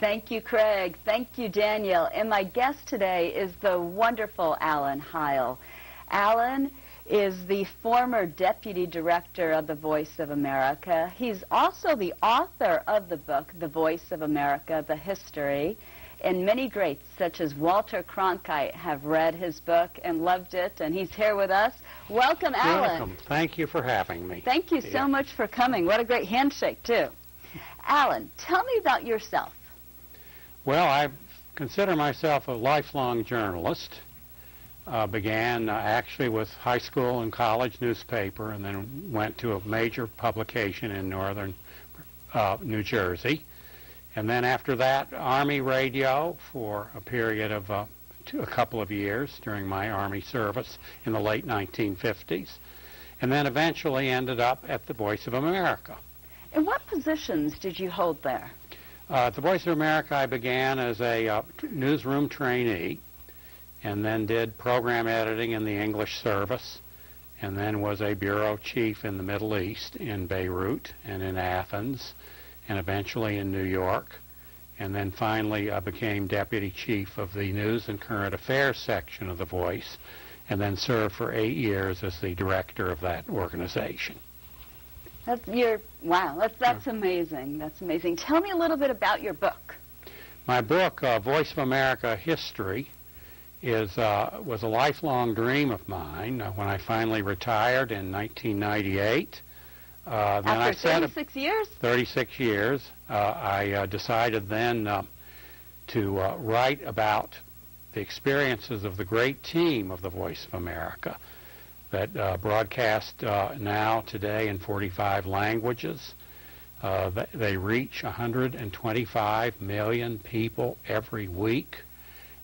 Thank you, Craig. Thank you, Daniel. And my guest today is the wonderful Alan Heil. Alan is the former Deputy Director of the Voice of America. He's also the author of the book, The Voice of America, The History. And many greats, such as Walter Cronkite, have read his book and loved it, and he's here with us. Welcome, Alan. Welcome. Thank you for having me. Thank you so much for coming. What a great handshake, too. Alan, tell me about yourself. Well, I consider myself a lifelong journalist. Began actually with high school and college newspaper, and then went to a major publication in northern New Jersey. And then after that, Army radio for a period of a couple of years during my Army service in the late 1950s. And then eventually ended up at the Voice of America. And what positions did you hold there? At the Voice of America, I began as a newsroom trainee, and then did program editing in the English service, and then was a bureau chief in the Middle East, in Beirut and in Athens, and eventually in New York, and then finally became deputy chief of the News and Current Affairs section of The Voice, and then served for 8 years as the director of that organization. Wow, that's amazing. That's amazing. Tell me a little bit about your book. My book, Voice of America History, was a lifelong dream of mine. When I finally retired in 1998, After 36 years? 36 years. I decided then to write about the experiences of the great team of the Voice of America that broadcast now, today, in 45 languages. They reach 125 million people every week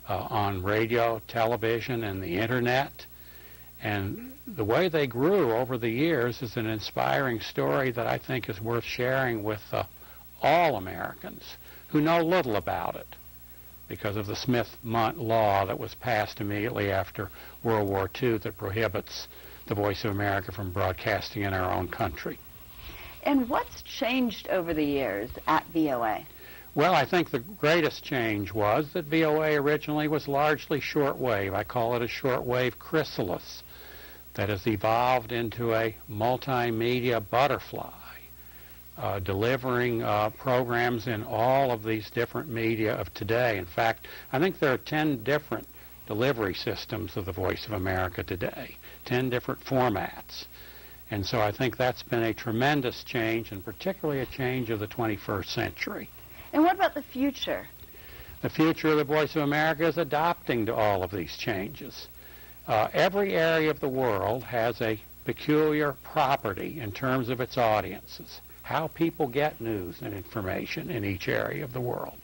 on radio, television, and the internet. And the way they grew over the years is an inspiring story that I think is worth sharing with all Americans who know little about it because of the Smith-Mundt law that was passed immediately after World War II that prohibits the Voice of America from broadcasting in our own country. And what's changed over the years at VOA? Well, I think the greatest change was that VOA originally was largely shortwave. I call it a shortwave chrysalis that has evolved into a multimedia butterfly, delivering programs in all of these different media of today. In fact, I think there are 10 different delivery systems of the Voice of America today, 10 different formats. And so I think that's been a tremendous change, and particularly a change of the 21st century. And what about the future? The future of the Voice of America is adapting to all of these changes. Every area of the world has a peculiar property in terms of its audiences, how people get news and information in each area of the world.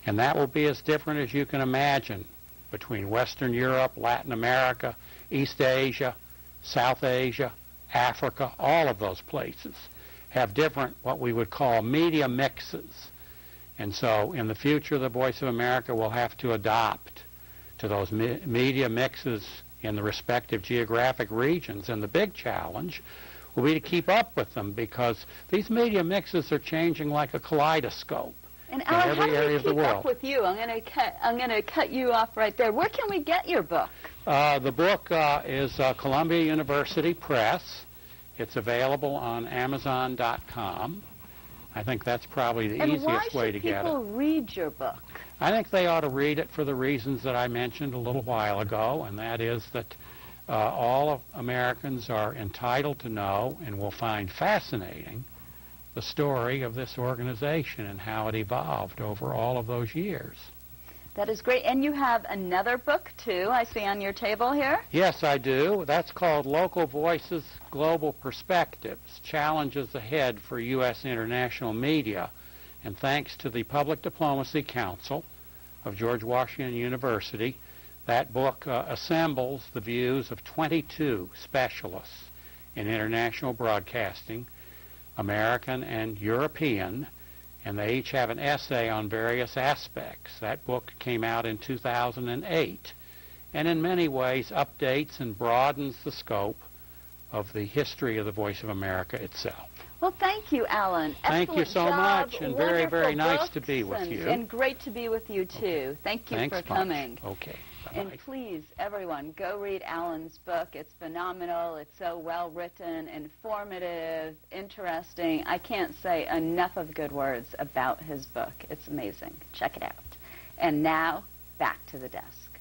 And that will be as different as you can imagine between Western Europe, Latin America, East Asia, South Asia, Africa. All of those places have different, what we would call, media mixes. And so in the future, the Voice of America will have to adopt to those media mixes in the respective geographic regions. And the big challenge will be to keep up with them, because these media mixes are changing like a kaleidoscope. And Alan, in every area of the world. How do we keep up with you? I'm going to cut you off right there. Where can we get your book? The book is Columbia University Press. It's available on Amazon.com. I think that's probably the easiest way to get it. And why should people read your book? I think they ought to read it for the reasons that I mentioned a little while ago, and that is that all of Americans are entitled to know and will find fascinating the story of this organization and how it evolved over all of those years. That is great. And you have another book, too, I see on your table here. Yes, I do. That's called Local Voices, Global Perspectives, Challenges Ahead for U.S. International Media. And thanks to the Public Diplomacy Council of George Washington University, that book assembles the views of 22 specialists in international broadcasting, American and European, and they each have an essay on various aspects. That book came out in 2008, and in many ways updates and broadens the scope of the history of the Voice of America itself. Well, thank you, Alan. Thank you Excellent so job. much, and very, Wonderful very nice to books be with you. And great to be with you, too. Thank you Thanks for coming. much. Okay. Bye-bye. And please, everyone, go read Alan's book. It's phenomenal. It's so well written, informative, interesting. I can't say enough of good words about his book. It's amazing. Check it out. And now, back to the desk.